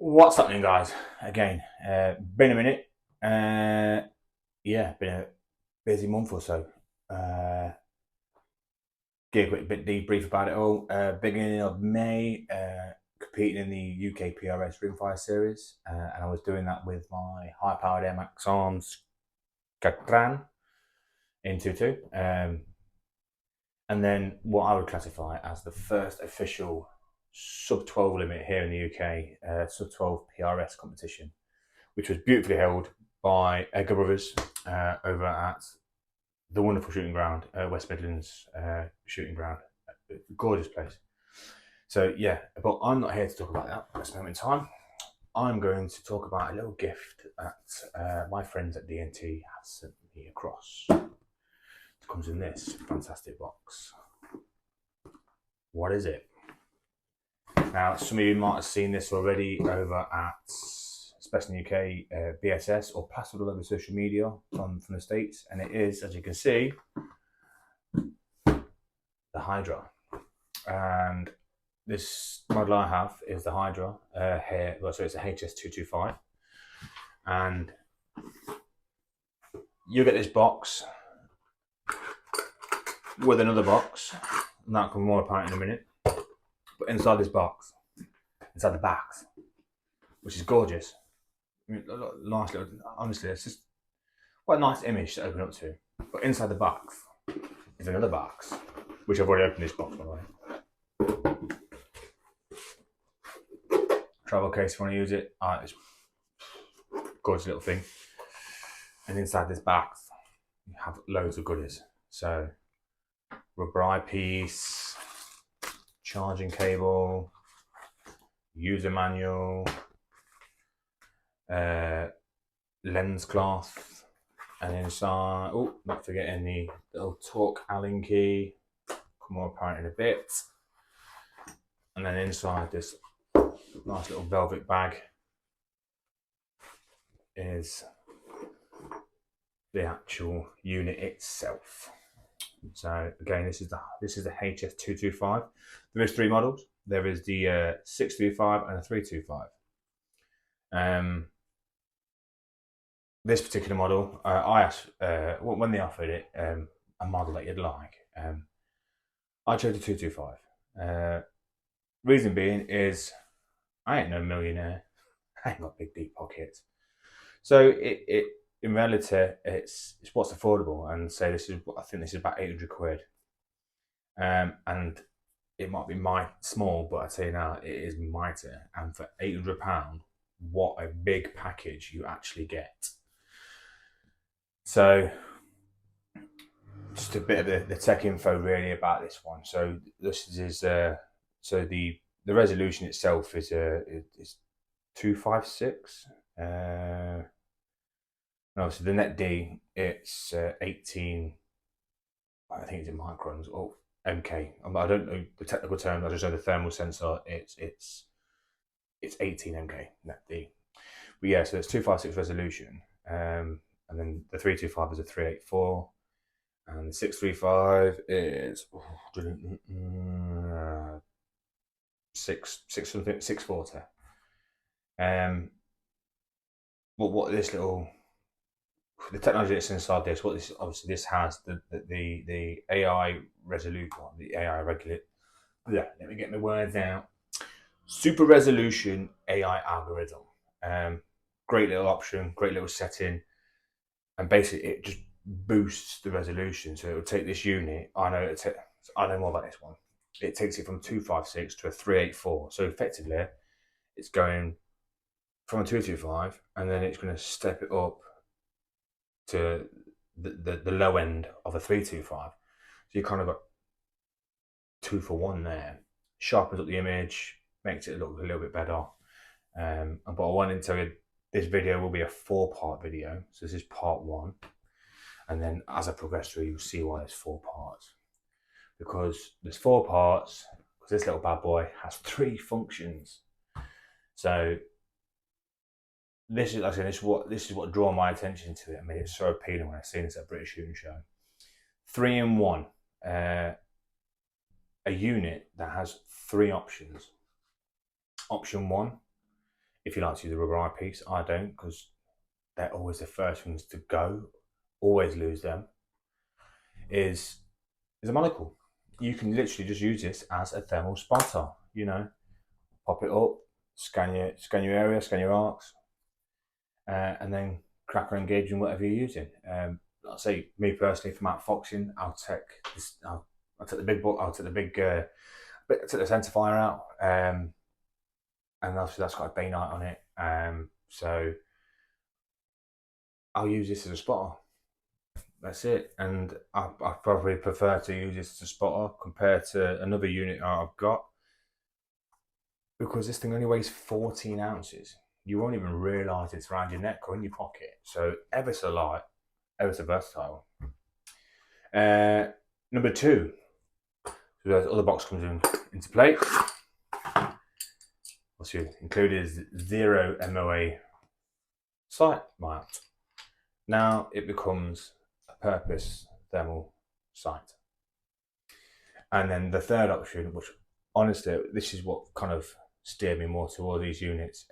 What's happening, guys? Again, been a minute. Yeah, been a busy month or so. Give a quick bit debrief about it all. Beginning of May, competing in the UK PRS Rimfire Series, and I was doing that with my high-powered Air Max Arms Catran in 2.2. And then what I would classify as the first official sub 12 limit here in the UK, sub 12 PRS competition, which was beautifully held by Edgar Brothers over at the wonderful shooting ground, West Midlands shooting ground. Gorgeous place. So yeah, but I'm not here to talk about that at this moment in time. I'm going to talk about a little gift that my friends at DNT have sent me across. It comes in this fantastic box. What is it? Now, some of you might have seen this already over at, especially in the UK, BSS, or plastered all over social media from the States, and it is, as you can see, the HYDRA. And this model I have is the HYDRA here. Well, so it's a HS225, and you get this box with another box, and that'll come more apart in a minute. But inside this box, inside the box, which is gorgeous. I mean, nice little, honestly, it's just quite a nice image to open up to. But inside the box is another box, which I've already opened this box, by the way. Travel case if you want to use it. It's a gorgeous little thing. And inside this box, you have loads of goodies. So, rubber eyepiece, charging cable, user manual, lens cloth, and inside, oh, not forgetting the little torque Allen key, come more apparent in a bit. And then inside this nice little velvet bag is the actual unit itself. So again, this is the HS225. There is three models. There is the 635 and a 325. This particular model, I asked when they offered it a model that you'd like. I chose the 225. Reason being is I ain't no millionaire. I ain't got big deep pockets. So it in reality, it's what's affordable, and say this is, I think this is about 800 quid. And it might be small, but I tell you now, it is mighty. And for £800, what a big package you actually get. So, just a bit of the tech info really about this one. So this is so the resolution itself is 256. No, so the net D, it's 18, I think it's in microns, or MK. I don't know the technical terms, I just know the thermal sensor, it's 18 MK net D. But yeah, so it's 256 resolution, and then the 325 is a 384, and the 635 is 640. But what this little, the technology that's inside this, what this obviously this has the AI resolution, the AI regulate. Yeah, let me get my words out. Super resolution AI algorithm. Great little option, great little setting, and basically it just boosts the resolution. So it will take this unit. I know more about this one. It takes it from 256 to a 384. So effectively, it's going from a 225, and then it's going to step it up to the low end of a 325. So you kind of got 2 for 1 there. Sharpens up the image, makes it look a little bit better. But I wanted to tell you, this video will be a 4-part video. So this is part 1. And then as I progress through, you'll see why there's 4 parts. Because there's 4 parts, because this little bad boy has 3 functions. So this is, like I said, this is what drew my attention to it. I mean, it's so appealing when I seen this at a British shooting show. 3 in 1, a unit that has 3 options. Option 1 if you like to use a rubber eyepiece. I don't, because they're always the first ones to go. Always lose them. Is a monocle. You can literally just use this as a thermal spotter. You know, pop it up, scan your area, scan your arcs, and then crack or engage in whatever you're using. I'll say, me personally, from out foxing, I'll take this. I'll take the big book. I'll take the big. Take the centre fire out, and obviously that's got a bainite on it. So I'll use this as a spotter. That's it. And I probably prefer to use this as a spotter compared to another unit I've got, because this thing only weighs 14 ounces. You won't even realise it's around your neck or in your pocket. So ever so light, ever so versatile. Number 2. So the other box comes into play. What's included is 0 MOA sight mount. Now it becomes a purpose thermal sight. And then the third option, which honestly, this is what kind of steered me more towards these units.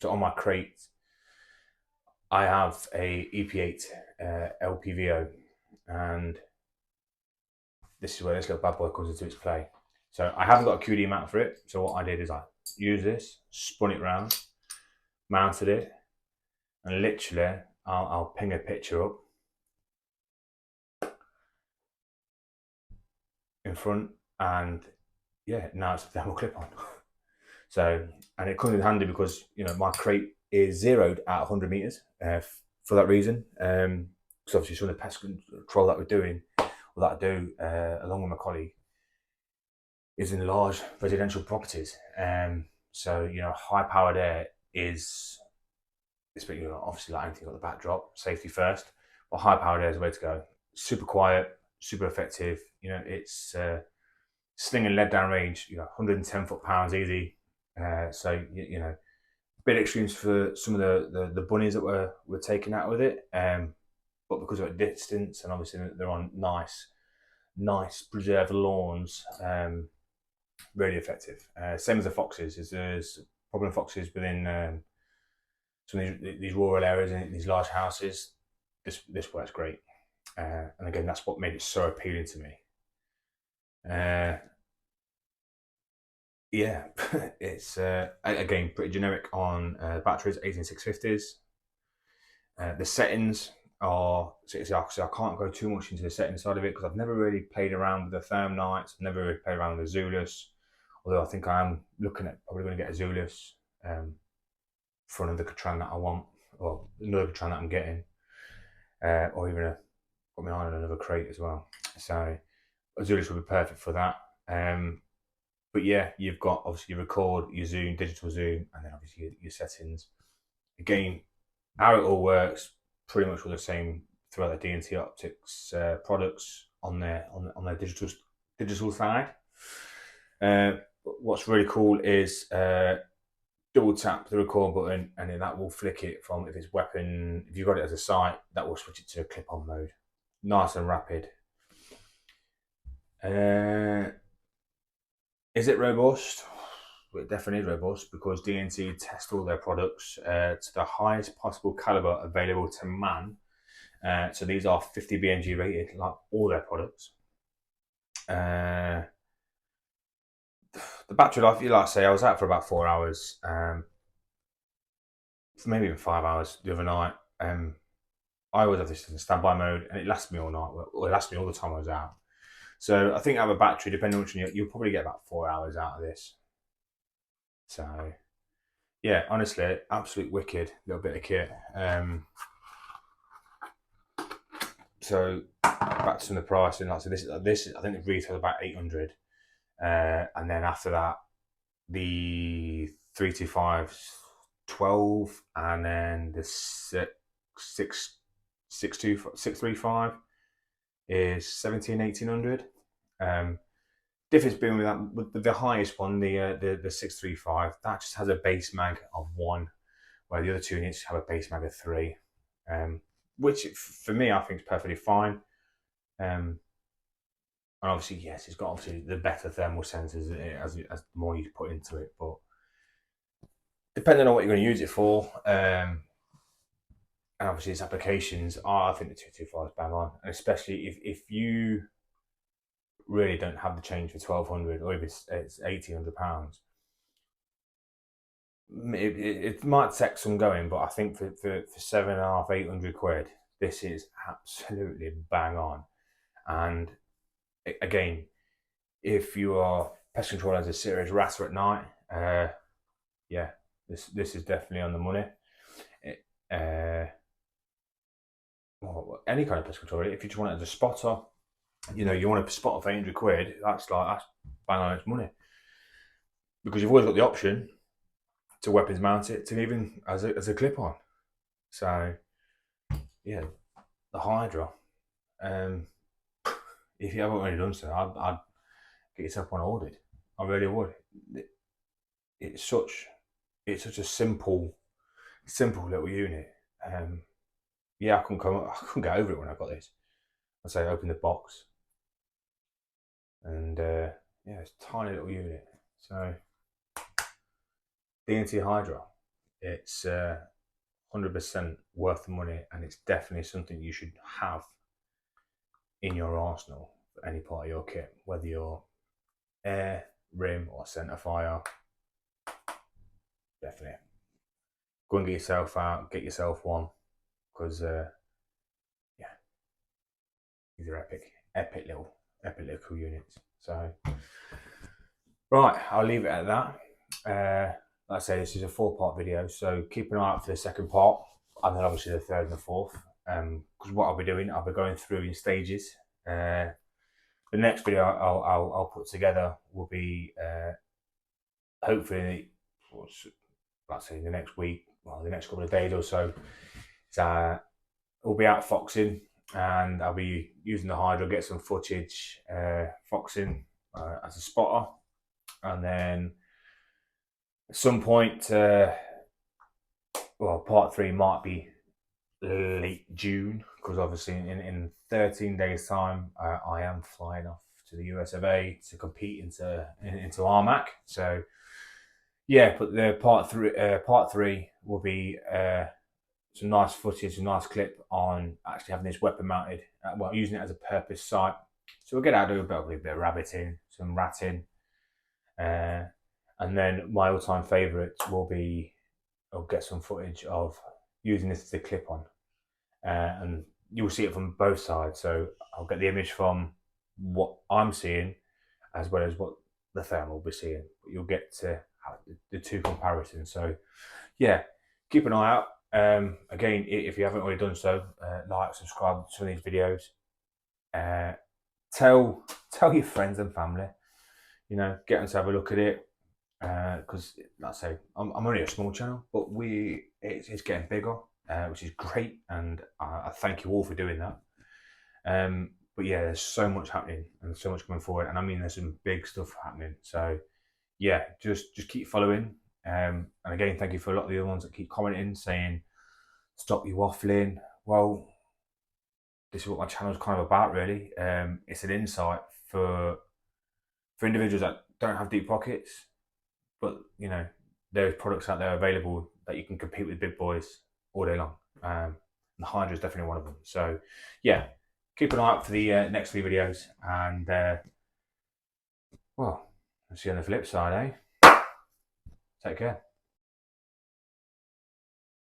So on my crate, I have a EP8 LPVO, and this is where this little bad boy comes into its play. So I haven't got a QD mount for it. So what I did is I used this, spun it round, mounted it, and literally I'll ping a picture up in front, and yeah, now it's a thermal clip on. So, and it comes in handy because, you know, my crate is zeroed at 100 meters for that reason. So obviously some of the pest control that we're doing, or that I do along with my colleague, is in large residential properties. So, you know, high powered air is, you know, obviously like anything got the backdrop, safety first, but high powered air is the way to go. Super quiet, super effective. You know, it's slinging lead down range, you know, 110 foot-pounds easy. So, you know, bit extremes for some of the bunnies that were taken out with it. But because of a distance, and obviously they're on nice preserved lawns, really effective. Same as the foxes. There's problem foxes within some of these rural areas and these large houses. This works great. And again, that's what made it so appealing to me. Yeah, it's again pretty generic on batteries, 18650s. The settings are, so I can't go too much into the setting side of it because I've never really played around with the thermites. I've never really played around with the Zulus, although I think I am looking at probably going to get a Zulus for another Catran that I want, or another Catran that I'm getting, or even put my eye on another crate as well. So a Zulus would be perfect for that. But yeah, you've got obviously your record, your zoom, digital zoom, and then obviously your settings. Again, how it all works, pretty much all the same throughout the DNToptics products on their digital side. What's really cool is double tap the record button, and then that will flick it from, if it's weapon, if you've got it as a sight, that will switch it to clip-on mode. Nice and rapid. Is it robust? Well, it definitely is robust, because DNT test all their products to the highest possible caliber available to man. So these are 50 BMG rated, like all their products. The battery life, like I say, I was out for about 4 hours, maybe even 5 hours the other night. I always have this in standby mode, and it lasts me all night. Well, it lasts me all the time I was out. So I think I have a battery, depending on which one you'll probably get about 4 hours out of this. So yeah, honestly, absolute wicked little bit of kit. So back to the pricing. Like, so this I think it retailed about 800, and then after that, the 325 12, and then the 635 is 1800. Difference being with that, with the highest one, the 635, that just has a base mag of 1, where the other two units have a base mag of 3, which for me I think is perfectly fine. And obviously, yes, it's got obviously the better thermal sensors as the more you put into it, but depending on what you're going to use it for, and obviously its applications, I think the 225 is bang on, and especially if you really don't have the change for 1,200, or if it's £1,800. It might take some going, but I think for 7.5, 800 quid, this is absolutely bang on. And again, if you are pest control as a serious ratter at night, yeah, this is definitely on the money. Well, any kind of pest control. If you just want it as a spotter, you want to spot for 800 quid, that's bang on its money, because you've always got the option to weapons mount it, to even as a clip on. So yeah, the Hydra. If you haven't already done so, I'd get yourself one ordered. I really would. It's such a simple little unit. Yeah, I couldn't get over it when I got this. I say open the box, and yeah, it's a tiny little unit. So DNT HYDRA, it's 100% worth the money, and it's definitely something you should have in your arsenal for any part of your kit, whether you're air, rim, or centre fire. Definitely go and get yourself out, get yourself one, because yeah, these are epic little units. So right, I'll leave it at that. Like I say, this is a 4-part video, so keep an eye out for the second part, and then obviously the third and the fourth. Because what I'll be doing, I'll be going through in stages. The next video I'll put together will be hopefully, let's say the next week, well, the next couple of days or so. So we'll be out foxing, and I'll be using the Hydra, get some footage foxing as a spotter, and then at some point, well, part 3 might be late June, because obviously in 13 days time I am flying off to the US of A to compete into RMAC. So yeah, but the part three will be some nice footage, a nice clip on actually having this weapon mounted, well, using it as a purpose sight. So we'll get out, do a bit of rabbiting, some ratting, and then my all-time favourite will be, I'll get some footage of using this as a clip-on, and you'll see it from both sides. So I'll get the image from what I'm seeing, as well as what the fan will be seeing. But you'll get to have the two comparisons. So yeah, keep an eye out. Again, if you haven't already done so, like, subscribe to some of these videos. Tell your friends and family. Get them to have a look at it. Because, like I say, I'm only a small channel, but it's getting bigger, which is great, and I thank you all for doing that. But yeah, there's so much happening and so much coming forward, and I mean, there's some big stuff happening. So yeah, just keep following. And again, thank you for a lot of the other ones that keep commenting, saying stop you waffling. Well, this is what my channel is kind of about, really. It's an insight for individuals that don't have deep pockets, but there's products out there available that you can compete with big boys all day long. And the Hydra is definitely one of them. So yeah, keep an eye out for the next 3 videos, and well, I'll see you on the flip side, eh? Take care.